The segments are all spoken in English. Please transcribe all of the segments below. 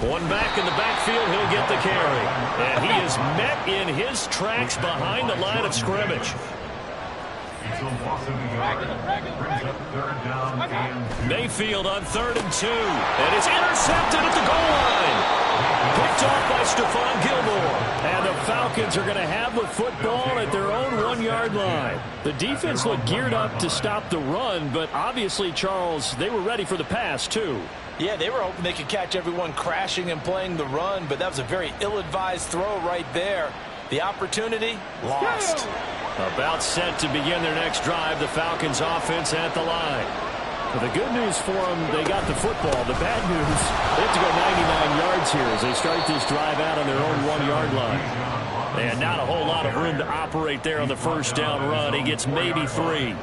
One back in the backfield, he'll get the carry. And he is met in his tracks behind the line of scrimmage. Mayfield on 3rd and 2. And it's intercepted at the goal line. Picked off by Stephon Gilmore. And the Falcons are going to have the football at their own 1-yard line. The defense looked geared up to stop the run, but obviously, Charles, they were ready for the pass, too. Yeah, they were hoping they could catch everyone crashing and playing the run, but that was a very ill-advised throw right there. The opportunity, lost. About set to begin their next drive, the Falcons offense at the line. Well, the good news for them, they got the football. The bad news, they have to go 99 yards here as they start this drive out on their own 1-yard line. And not a whole lot of room to operate there on the first down run. He gets maybe 3.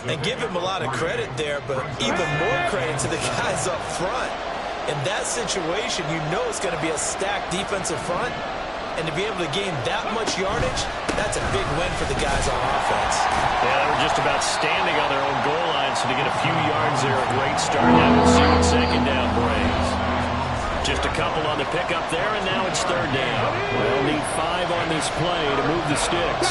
And give him a lot of credit there, but even more credit to the guys up front. In that situation, you know it's going to be a stacked defensive front. And to be able to gain that much yardage, that's a big win for the guys on offense. Yeah, they were just about standing on their own goal line, so to get a few yards there, a great start. Now we'll see what second down brings. Just a couple on the pickup there, and now it's 3rd down. They'll need 5 on this play to move the sticks.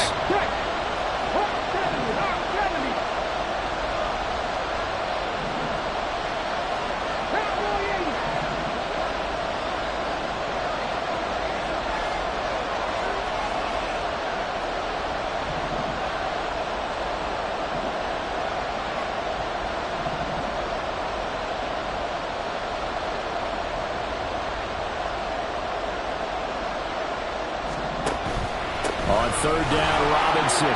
On 3rd down, Robinson.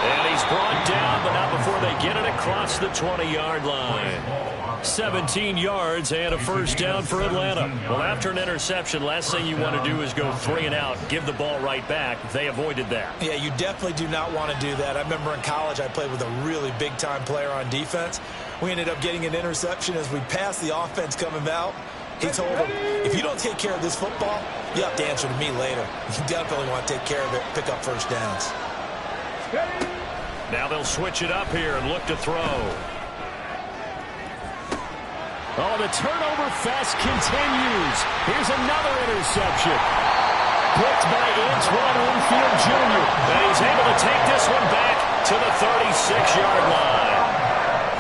And he's brought down, but not before they get it across the 20-yard line. 17 yards and a first down for Atlanta. Well, after an interception, last thing you want to do is go 3 and out, give the ball right back. They avoided that. Yeah, you definitely do not want to do that. I remember in college I played with a really big-time player on defense. We ended up getting an interception as we passed the offense coming out. He told him, if you don't take care of this football, you have to answer to me later. You definitely want to take care of it, pick up first downs. Now they'll switch it up here and look to throw. Oh, the turnover fest continues. Here's another interception. Picked by Antoine Winfield Jr. And he's able to take this one back to the 36-yard line.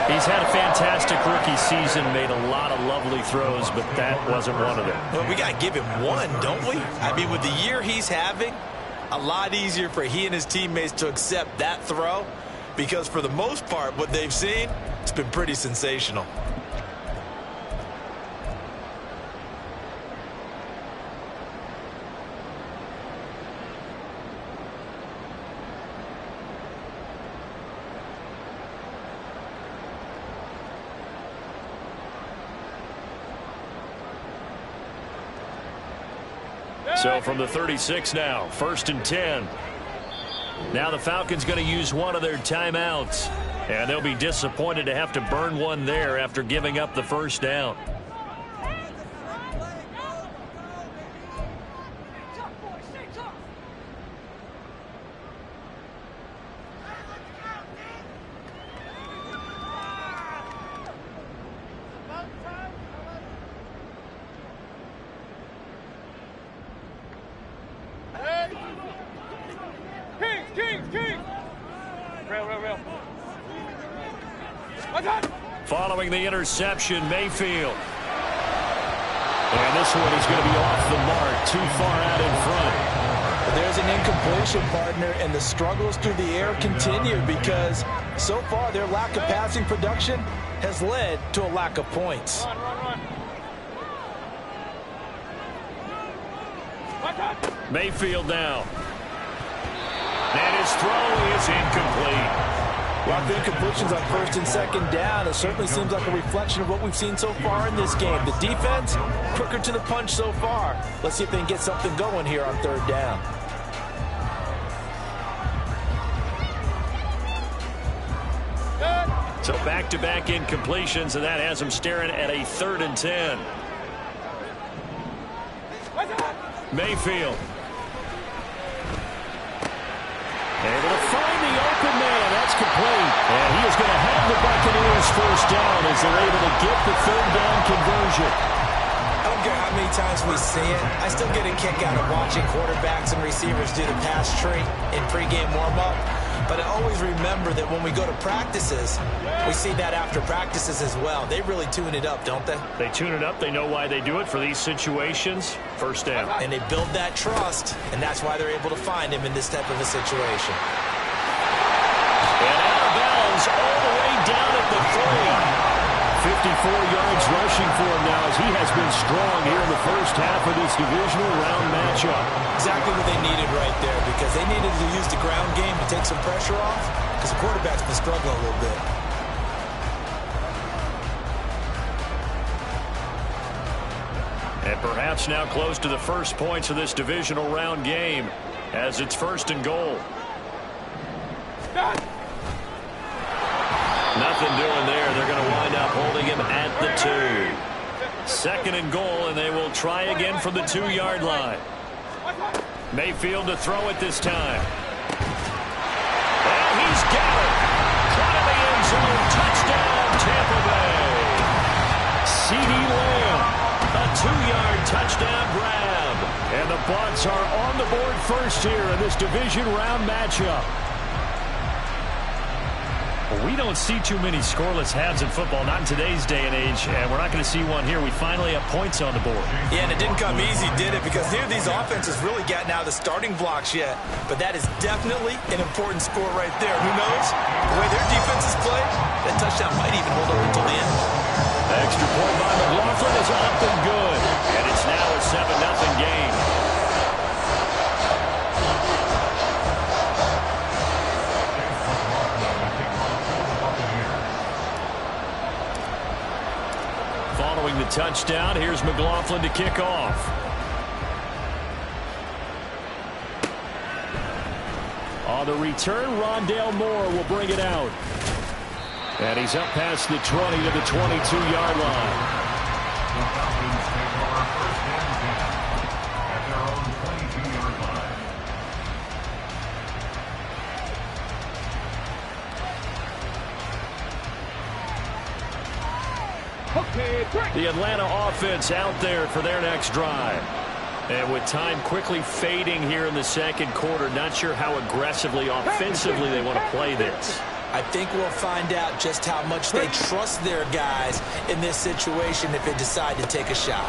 He's had a fantastic rookie season, made a lot of lovely throws, but that wasn't one of them. Well, we got to give him one, don't we? I mean, with the year he's having, a lot easier for he and his teammates to accept that throw because for the most part, what they've seen, it's been pretty sensational. So from the 36 now, 1st and 10. Now the Falcons going to use one of their timeouts. And they'll be disappointed to have to burn one there after giving up the first down. Following the interception, Mayfield. And this one is going to be off the mark, too far out in front. There's an incompletion, partner, and the struggles through the air continue because so far their lack of passing production has led to a lack of points. Run. Mayfield now. And his throw is incomplete. Well, the incompletions on 1st and 2nd down, it certainly seems like a reflection of what we've seen so far in this game. The defense, quicker to the punch so far. Let's see if they can get something going here on 3rd down. So back-to-back incompletions, and that has them staring at a 3rd and 10. Mayfield. Able to find the open man. That's complete. And he is going to have the Buccaneers first down as they're able to get the third down conversion. I don't care how many times we see it. I still get a kick out of watching quarterbacks and receivers do the pass tree in pregame warm-up. But I always remember that when we go to practices, we see that after practices as well. They really tune it up, don't they? They tune it up. They know why they do it for these situations. First down. And they build that trust, and that's why they're able to find him in this type of a situation. And out of bounds all the way down at the 3. 54 yards rushing for him now as he has been strong here in the first half of this divisional round matchup. Exactly what they needed right there, because they needed to use the ground game to take some pressure off, because the quarterback's been struggling a little bit. And perhaps now close to the first points of this divisional round game as it's 1st and goal. Nothing doing there. They're going to wind up holding him at the 2. 2nd and goal, and they will try again from the 2-yard line. Mayfield to throw it this time. And he's got it. Caught in the end zone. Touchdown, Tampa Bay. C.D. Lamb, a 2-yard touchdown grab. And the Bucs are on the board first here in this division round matchup. We don't see too many scoreless halves in football, not in today's day and age, and we're not going to see one here. We finally have points on the board. Yeah, and it didn't come easy, did it? Because neither of these offenses really gotten out of the starting blocks yet. But that is definitely an important score right there. Who knows? The way their defenses play, that touchdown might even hold up until the end. Extra point by McLaughlin is up and good, and it's now a 7-0 game. Following the touchdown, here's McLaughlin to kick off. On the return, Rondale Moore will bring it out. And he's up past the 20 to the 22-yard line. The Atlanta offense out there for their next drive. And with time quickly fading here in the second quarter, not sure how aggressively, offensively they want to play this. I think we'll find out just how much they trust their guys in this situation if they decide to take a shot.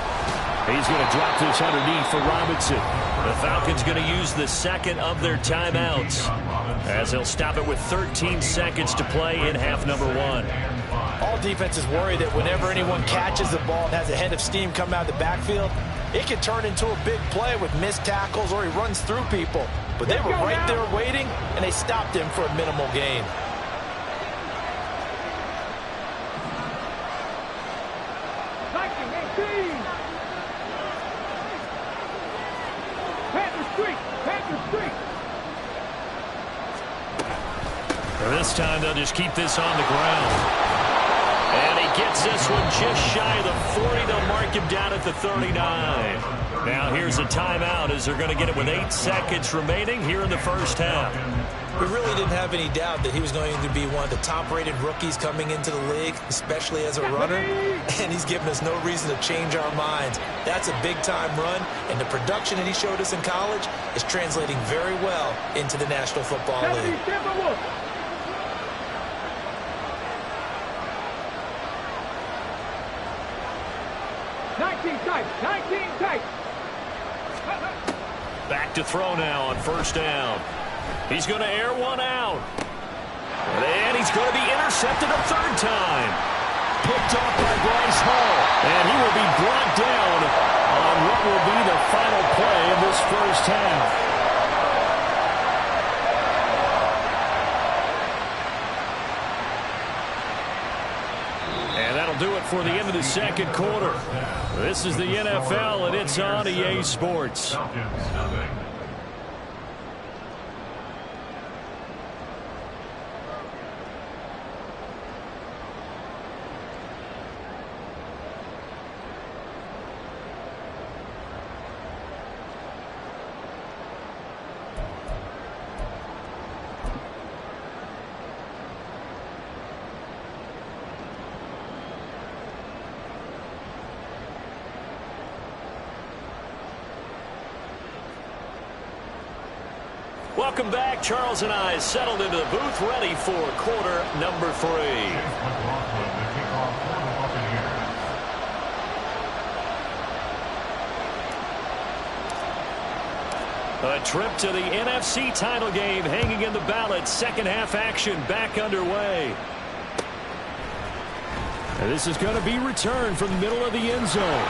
He's going to drop this underneath for Robinson. The Falcons going to use the second of their timeouts as they'll stop it with 13 seconds to play in half number 1. All defenses worry that whenever anyone catches the ball and has a head of steam come out of the backfield, it can turn into a big play with missed tackles or he runs through people. But they were right there waiting, and they stopped him for a minimal gain. This time they'll just keep this on the ground. And he gets this one just shy of the 40. They'll mark him down at the 39. Now here's a timeout as they're going to get it with 8 seconds remaining here in the first half. We really didn't have any doubt that he was going to be one of the top-rated rookies coming into the league, especially as a runner. And he's given us no reason to change our minds. That's a big-time run, and the production that he showed us in college is translating very well into the National Football League. 19 tight. Back to throw now on first down. He's going to air one out. And he's going to be intercepted a third time. Picked off by Bryce Hall. And he will be brought down on what will be the final play of this first half. Do it for the end of the second quarter. This is the NFL, and it's on EA Sports. Welcome back. Charles and I settled into the booth, ready for quarter number 3. A trip to the NFC title game hanging in the balance. Second half action back underway. And this is going to be returned from the middle of the end zone.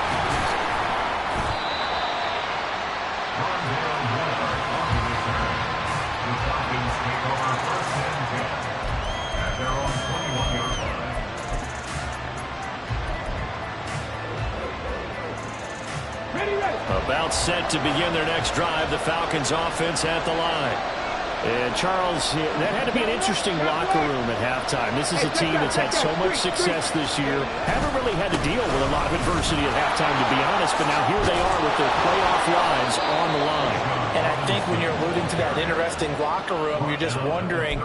About set to begin their next drive. The Falcons offense at the line. And Charles, that had to be an interesting locker room at halftime. This is a team that's had so much success this year. Haven't really had to deal with a lot of adversity at halftime, to be honest. But now here they are with their playoff lives on the line. And I think when you're alluding to that interesting locker room, you're just wondering,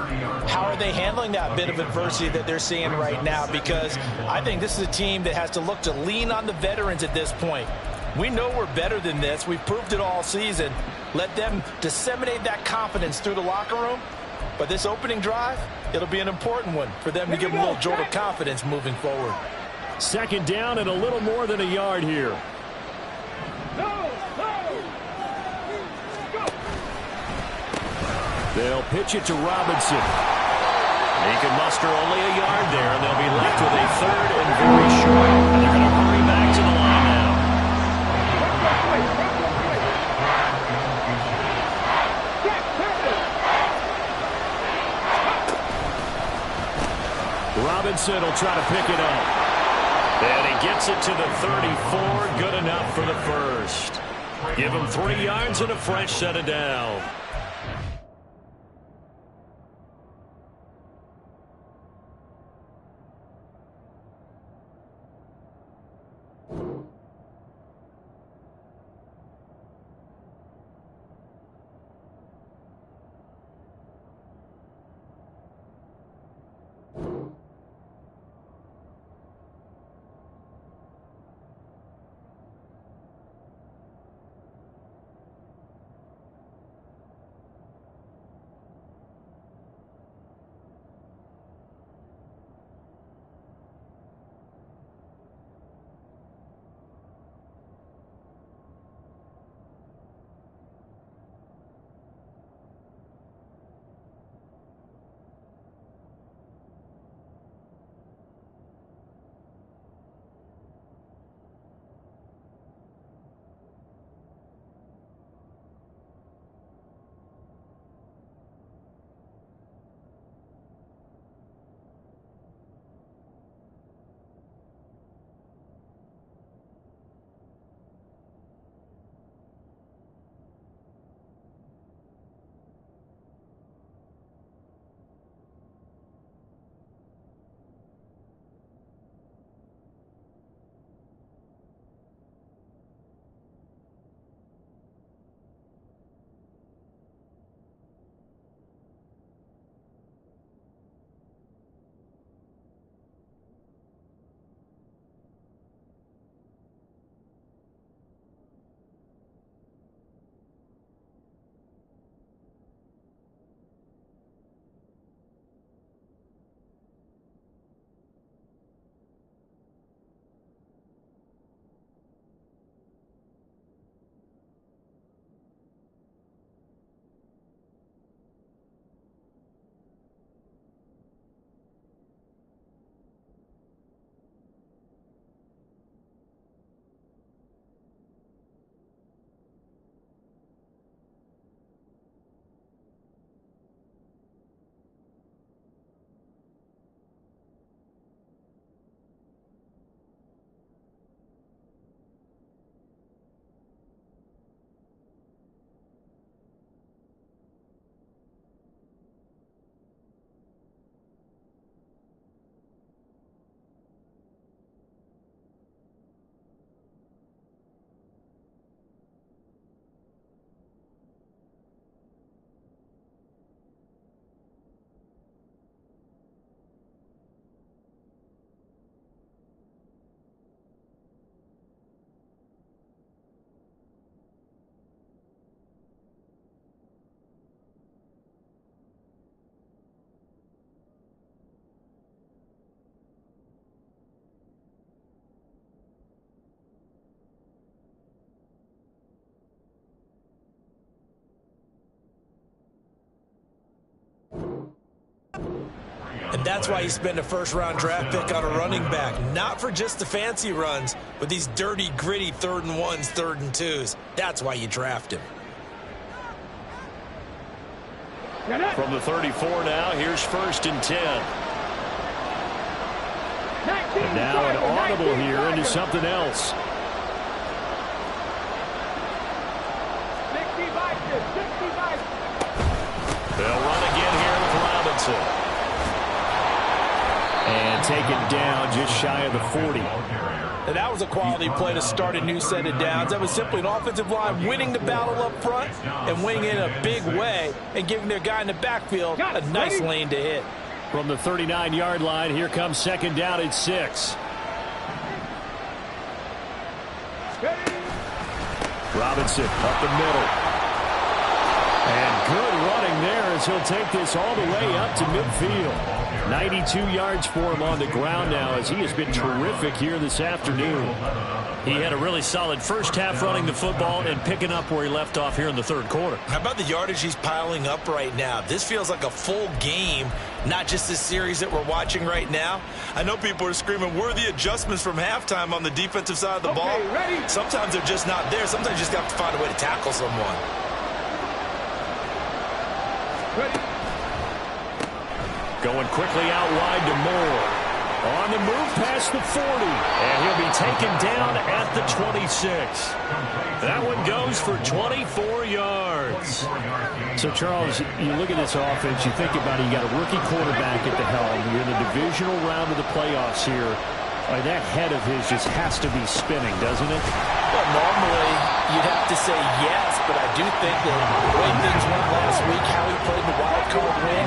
how are they handling that bit of adversity that they're seeing right now? Because I think this is a team that has to look to lean on the veterans at this point. We know we're better than this. We've proved it all season. Let them disseminate that confidence through the locker room. But this opening drive, it'll be an important one for them to give them a little jolt of confidence moving forward. Second down and a little more than a yard here. They'll pitch it to Robinson. He can muster only a yard there, and they'll be left with a third and very short. And they're going to hurry back to the line now. Robinson will try to pick it up. And he gets it to the 34. Good enough for the first. Give him 3 yards and a fresh set of down. And that's why you spend a first-round draft pick on a running back. Not for just the fancy runs, but these dirty, gritty 3rd and 1s, 3rd and 2s. That's why you draft him. From the 34 now, here's 1st and 10. And now an audible here into something else. 65. They'll run again here with Robinson. And taken down just shy of the 40. And that was a quality play to start a new set of downs. That was simply an offensive line winning the battle up front and winning in a big way and giving their guy in the backfield a nice lane to hit. From the 39-yard line, here comes 2nd down at 6. Robinson up the middle. And good running there as he'll take this all the way up to midfield. 92 yards for him on the ground now as he has been terrific here this afternoon. He had a really solid first half running the football and picking up where he left off here in the 3rd quarter. How about the yardage he's piling up right now? This feels like a full game, not just this series that we're watching right now. I know people are screaming, where are the adjustments from halftime on the defensive side of the ball? Ready? Sometimes they're just not there. Sometimes you just have to find a way to tackle someone. Ready. Going quickly out wide to Moore. On the move past the 40. And he'll be taken down at the 26. That one goes for 24 yards. So, Charles, you look at this offense, you think about it, you got a rookie quarterback at the helm. You're in the divisional round of the playoffs here. That head of his just has to be spinning, doesn't it? Well, normally you'd have to say yes, but I do think that the way things went last week, how he played the wild card win,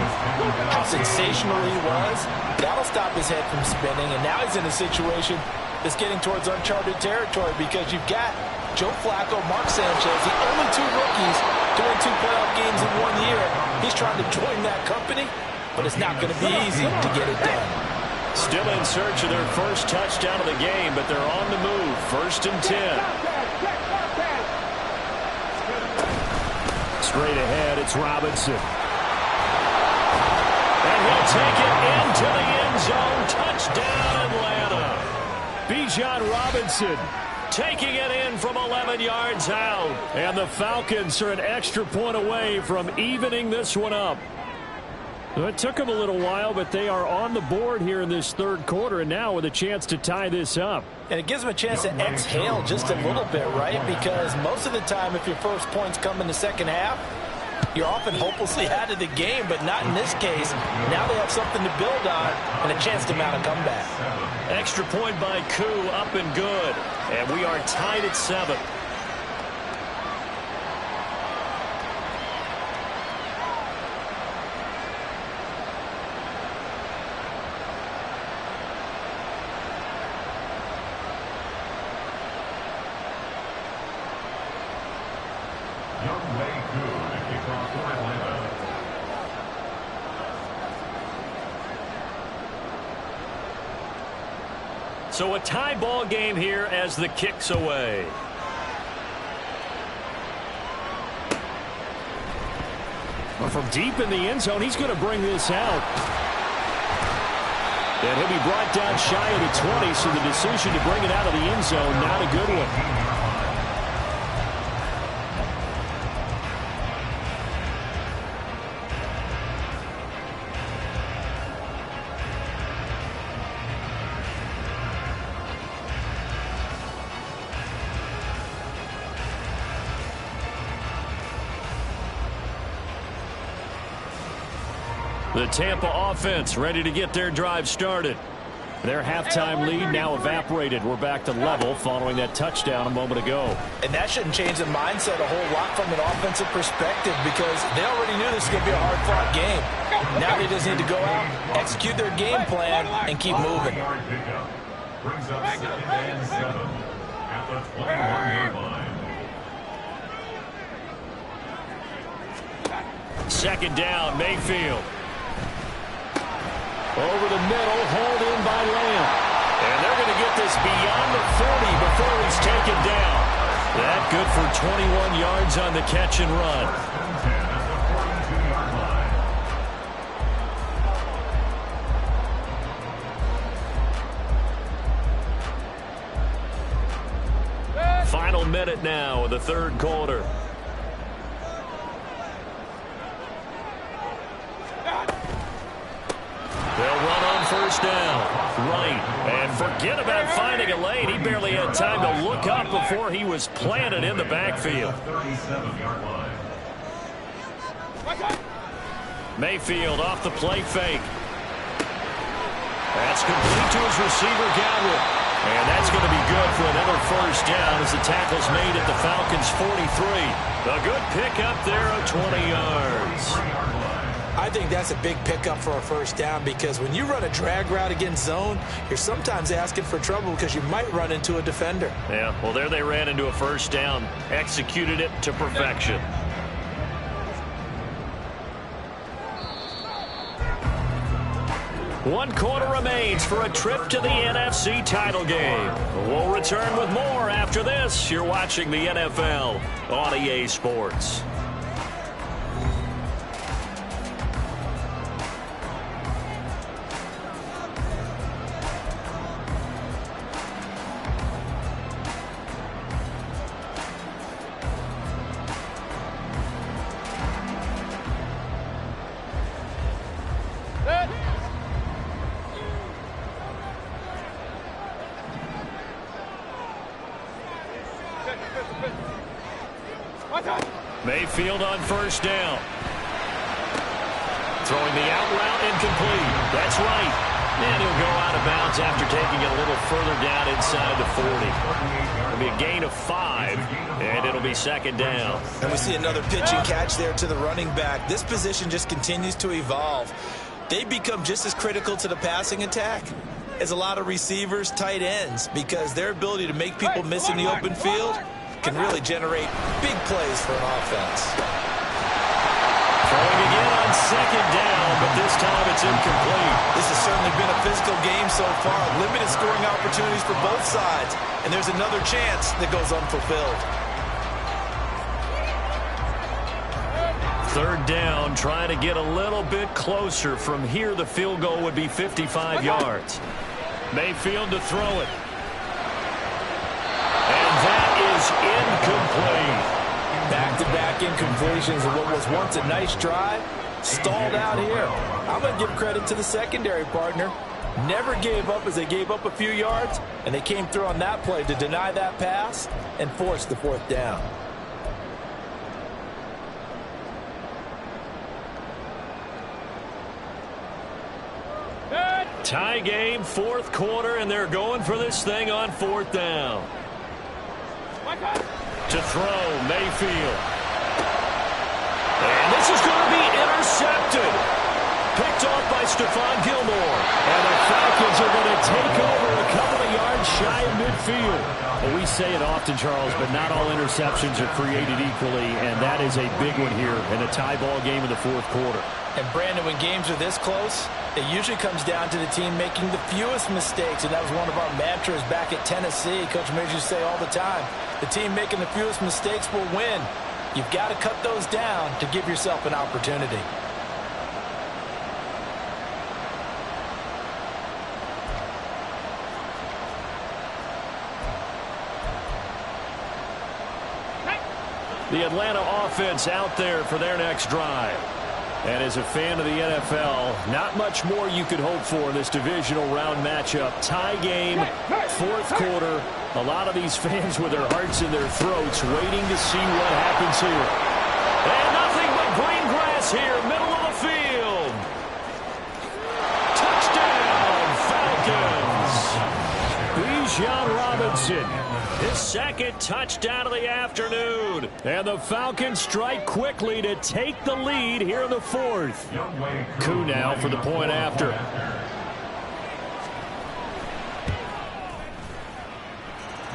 how sensational he was, that'll stop his head from spinning. And now he's in a situation that's getting towards uncharted territory because you've got Joe Flacco, Mark Sanchez, the only 2 rookies to win 2 playoff games in 1 year. He's trying to join that company, but it's not going to be easy to get it done. Still in search of their first touchdown of the game, but they're on the move. 1st and 10. Straight ahead, it's Robinson. And he'll take it into the end zone. Touchdown, Atlanta. Bijan Robinson taking it in from 11 yards out. And the Falcons are an extra point away from evening this one up. It took them a little while, but they are on the board here in this 3rd quarter, and now with a chance to tie this up. And it gives them a chance to exhale just a little bit, right? Because most of the time, if your first points come in the 2nd half, you're often hopelessly out of the game, but not in this case. Now they have something to build on and a chance to mount a comeback. Extra point by Koo, up and good. And we are tied at 7. So a tie ball game here as the kick's away. Well, from deep in the end zone, he's going to bring this out. And he'll be brought down shy of the 20, so the decision to bring it out of the end zone, not a good one. The Tampa offense ready to get their drive started. Their halftime lead now evaporated. We're back to level following that touchdown a moment ago. And that shouldn't change the mindset a whole lot from an offensive perspective because they already knew this was going to be a hard-fought game. Now they just need to go out, execute their game plan, and keep moving. Brings up 2nd and 7 at the 21-yard line. 2nd down, Mayfield. Over the middle, hauled in by Lamb. And they're going to get this beyond the 40 before he's taken down. That good for 21 yards on the catch and run. Final minute now of the third quarter. They'll run on first down. Right. And forget about finding a lane. He barely had time to look up before he was planted in the backfield. 37-yard line. Mayfield off the play fake. That's complete to his receiver, Godwin. And that's going to be good for another first down as the tackle's made at the Falcons' 43. A good pickup there of 20 yards. I think that's a big pickup for a first down because when you run a drag route against zone, you're sometimes asking for trouble because you might run into a defender. Yeah, well, there they ran into a first down, executed it to perfection. One quarter remains for a trip to the NFC title game. We'll return with more after this. You're watching the NFL on EA Sports. Mayfield on first down. Throwing the out route incomplete. That's right. And he'll go out of bounds after taking it a little further down inside the 40. It'll be a gain of 5, and it'll be second down. And we see another pitch and catch there to the running back. This position just continues to evolve. They become just as critical to the passing attack as a lot of receivers, tight ends, because their ability to make people miss in the open field can really generate big plays for an offense. Throwing again on second down, but this time it's incomplete. This has certainly been a physical game so far. Limited scoring opportunities for both sides. And there's another chance that goes unfulfilled. Third down, trying to get a little bit closer. From here, the field goal would be 55 yards. Mayfield to throw it. And that is incomplete. Back-to-back incompletions of what was once a nice drive. Stalled out here. I'm going to give credit to the secondary partner. Never gave up as they gave up a few yards, and they came through on that play to deny that pass and force the fourth down. Tie game, fourth quarter, and they're going for this thing on fourth down. To throw, Mayfield. And this is going to be intercepted. Picked off by Stephon Gilmore. And the Falcons are going to take over a couple of yards shy of midfield. Well, we say it often, Charles, but not all interceptions are created equally, and that is a big one here in a tie ball game in the fourth quarter. And, Brandon, when games are this close, it usually comes down to the team making the fewest mistakes, and that was one of our mantras back at Tennessee. Coach Mears used to say all the time, the team making the fewest mistakes will win. You've got to cut those down to give yourself an opportunity. The Atlanta offense out there for their next drive. And as a fan of the NFL, not much more you could hope for in this divisional round matchup. Tie game, fourth quarter. A lot of these fans with their hearts in their throats waiting to see what happens here. And nothing but green grass here, middle of the field. Touchdown, Falcons. Bijan Robinson, his second touchdown of the afternoon. And the Falcons strike quickly to take the lead here in the fourth. Koo now for the point after.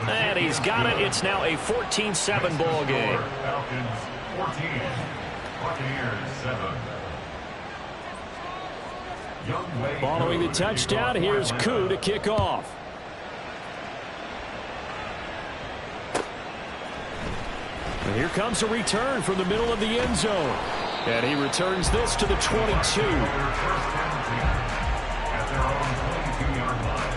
And he's got it. It's now a 14-7 ball game. Falcons 14, Buccaneers 7. Following the touchdown, here's Koo to kick off. And here comes a return from the middle of the end zone. And he returns this to the 22. At their own 22-yard line.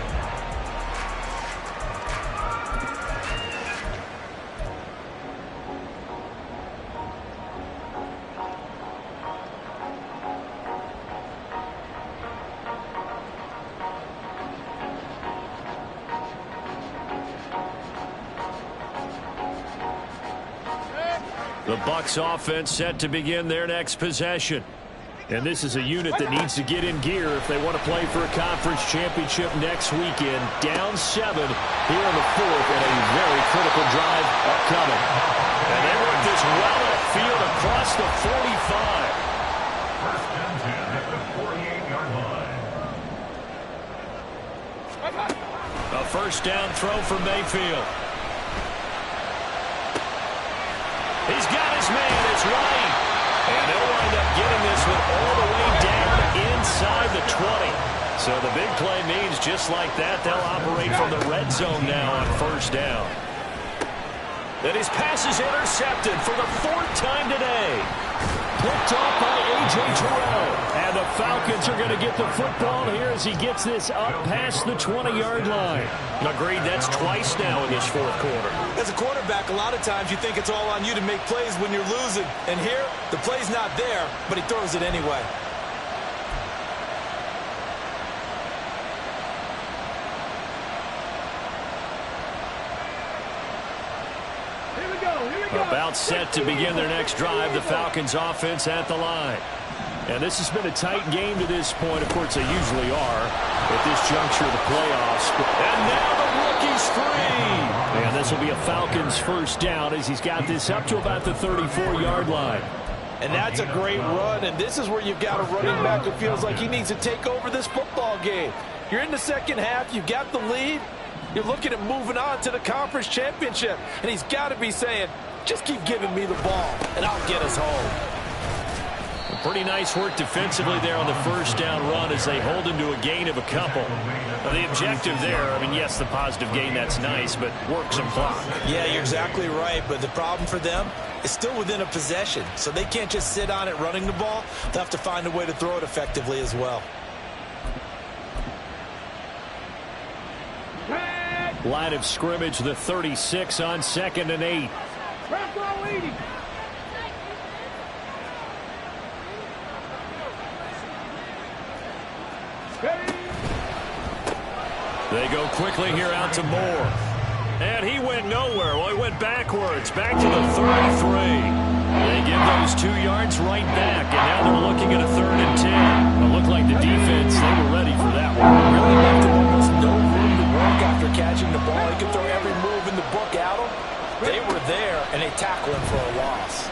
The Bucs offense set to begin their next possession. And this is a unit that needs to get in gear if they want to play for a conference championship next weekend. Down 7 here in the 4th, and a very critical drive upcoming. And they work this well upfield across the 45. First and 10 at the 48-yard line. A first down throw for Mayfield. He's got his man. It's right. And they'll wind up getting this one all the way down inside the 20. So the big play means just like that, they'll operate from the red zone now on first down. And his pass is intercepted for the 4th time today. Picked off by A.J. Terrell. And the Falcons are going to get the football here as he gets this up past the 20-yard line. Agreed, that's twice now in this 4th quarter. As a quarterback, a lot of times you think it's all on you to make plays when you're losing. And here, the play's not there, but he throws it anyway. About set to begin their next drive, the Falcons offense at the line. And this has been a tight game to this point. Of course, they usually are at this juncture of the playoffs. And now the rookie's free. And this will be a Falcons first down as he's got this up to about the 34-yard line. And that's a great run, and this is where you've got a running back who feels like he needs to take over this football game. You're in the second half, you've got the lead, you're looking at moving on to the conference championship, and he's got to be saying, just keep giving me the ball, and I'll get us home. Pretty nice work defensively there on the first down run as they hold him to a gain of a couple. Now, the objective there, I mean, yes, the positive gain, that's nice, but work some clock. Yeah, you're exactly right, but the problem for them is still within a possession, so they can't just sit on it running the ball. They'll have to find a way to throw it effectively as well. Line of scrimmage, the 36 on 2nd and 8. They go quickly here out to Moore. And he went nowhere. Well, he went backwards, back to the 33. They give those 2 yards right back, and now they're looking at a 3rd and 10. It looked like the defense, they were ready for that one. Really left him almost no room to work after catching the ball. He could throw every move in the book at him. They were there, and they tackled him for a loss.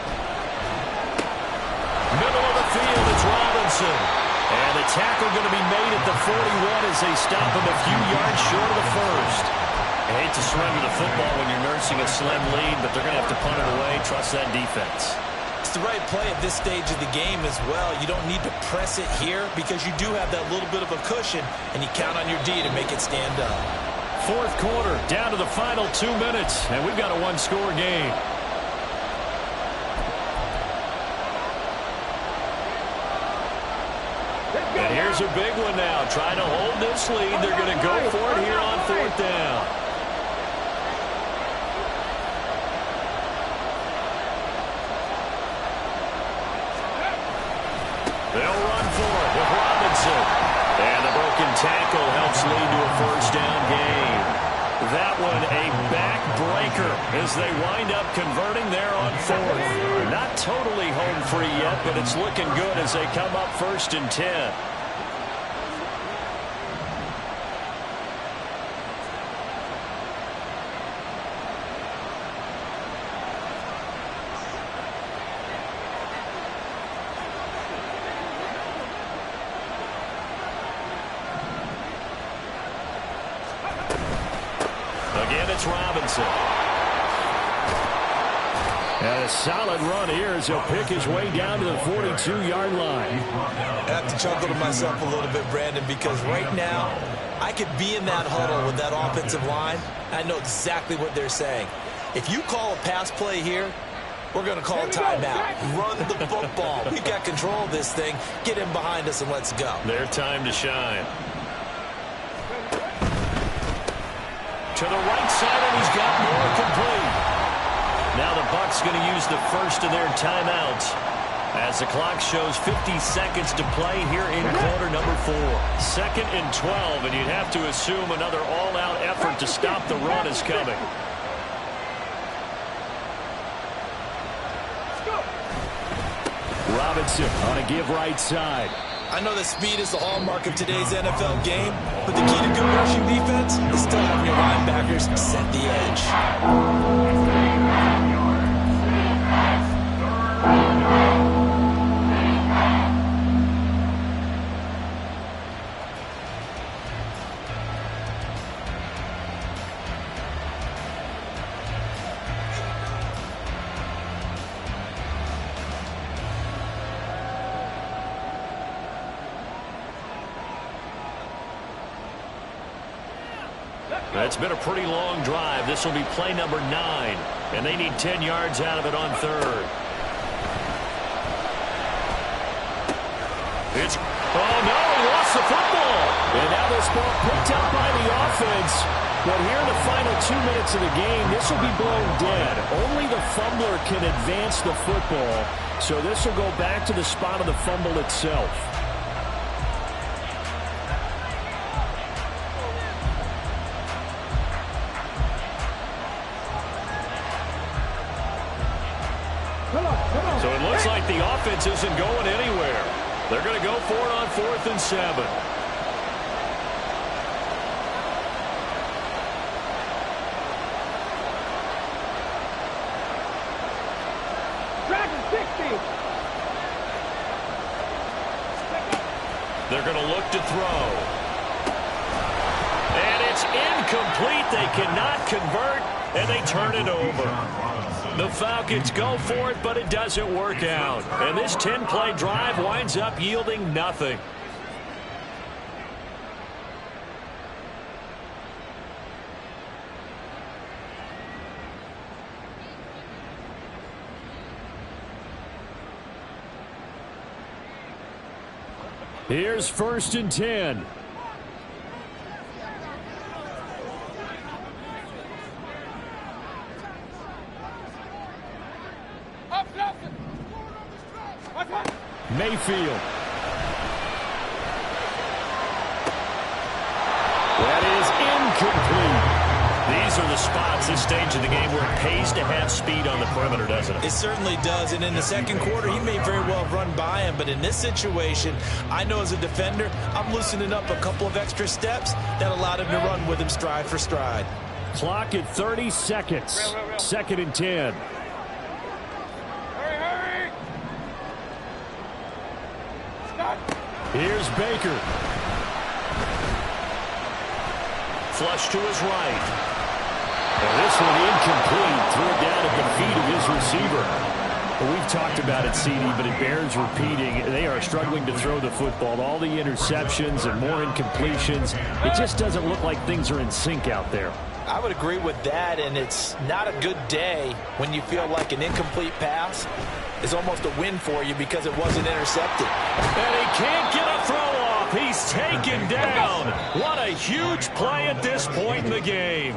Middle of the field, it's Robinson. And the tackle going to be made at the 41 as they stop him a few yards short of the first. I hate to surrender the football when you're nursing a slim lead, but they're going to have to punt it away. Trust that defense. It's the right play at this stage of the game as well. You don't need to press it here because you do have that little bit of a cushion, and you count on your D to make it stand up. 4th quarter, down to the final 2 minutes, and we've got a 1-score game. And here's a big one now. Trying to hold this lead. They're going to go for it here on 4th down. They'll run for it with Robinson. And the broken tackle helps lead to a first down gain. That one a backbreaker as they wind up converting there on 4th. Not totally home free yet, but it's looking good as they come up 1st and 10. Again, it's Robinson. And a solid run here as he'll pick his way down to the 42-yard line. I have to chuckle to myself a little bit, Brandon, because right now I could be in that huddle with that offensive line. I know exactly what they're saying. If you call a pass play here, we're going to call a timeout. Run the football. We've got control of this thing. Get in behind us and let's go. Their time to shine. To the right side, and he's got more complete. Now the Bucs going to use the first of their timeouts as the clock shows 50 seconds to play here in quarter number 4. 2nd and 12, and you'd have to assume another all-out effort to stop the run is coming. Robinson on a give right side. I know that speed is the hallmark of today's NFL game, but the key to good rushing defense is still having your linebackers set the edge. It's been a pretty long drive. This will be play number 9, and they need 10 yards out of it on third. Oh, no, he lost the football. And now this ball picked up by the offense. But here in the final 2 minutes of the game, this will be blown dead. Only the fumbler can advance the football, so this will go back to the spot of the fumble itself. So it looks like the offense isn't going anywhere. They're going to go for it on 4th and 7. They're going to look to throw. And it's incomplete. They cannot convert, and they turn it over. The Falcons go for it, but it doesn't work out. And this 10-play drive winds up yielding nothing. Here's 1st and 10. Mayfield. That is incomplete. These are the spots, this stage of the game, where it pays to have speed on the perimeter, doesn't it? It certainly does, and in the second quarter, he may very well run by him, but in this situation, I know as a defender, I'm loosening up a couple of extra steps that allowed him to run with him stride for stride. Clock at 30 seconds. 2nd and 10. Here's Baker. Flush to his right. And this one incomplete. Threw it down at the feet of his receiver. Well, we've talked about it, CD, but it bears repeating. They are struggling to throw the football. All the interceptions and more incompletions. It just doesn't look like things are in sync out there. I would agree with that, and it's not a good day when you feel like an incomplete pass is almost a win for you because it wasn't intercepted. And he can't get a throw off. He's taken down. What a huge play at this point in the game.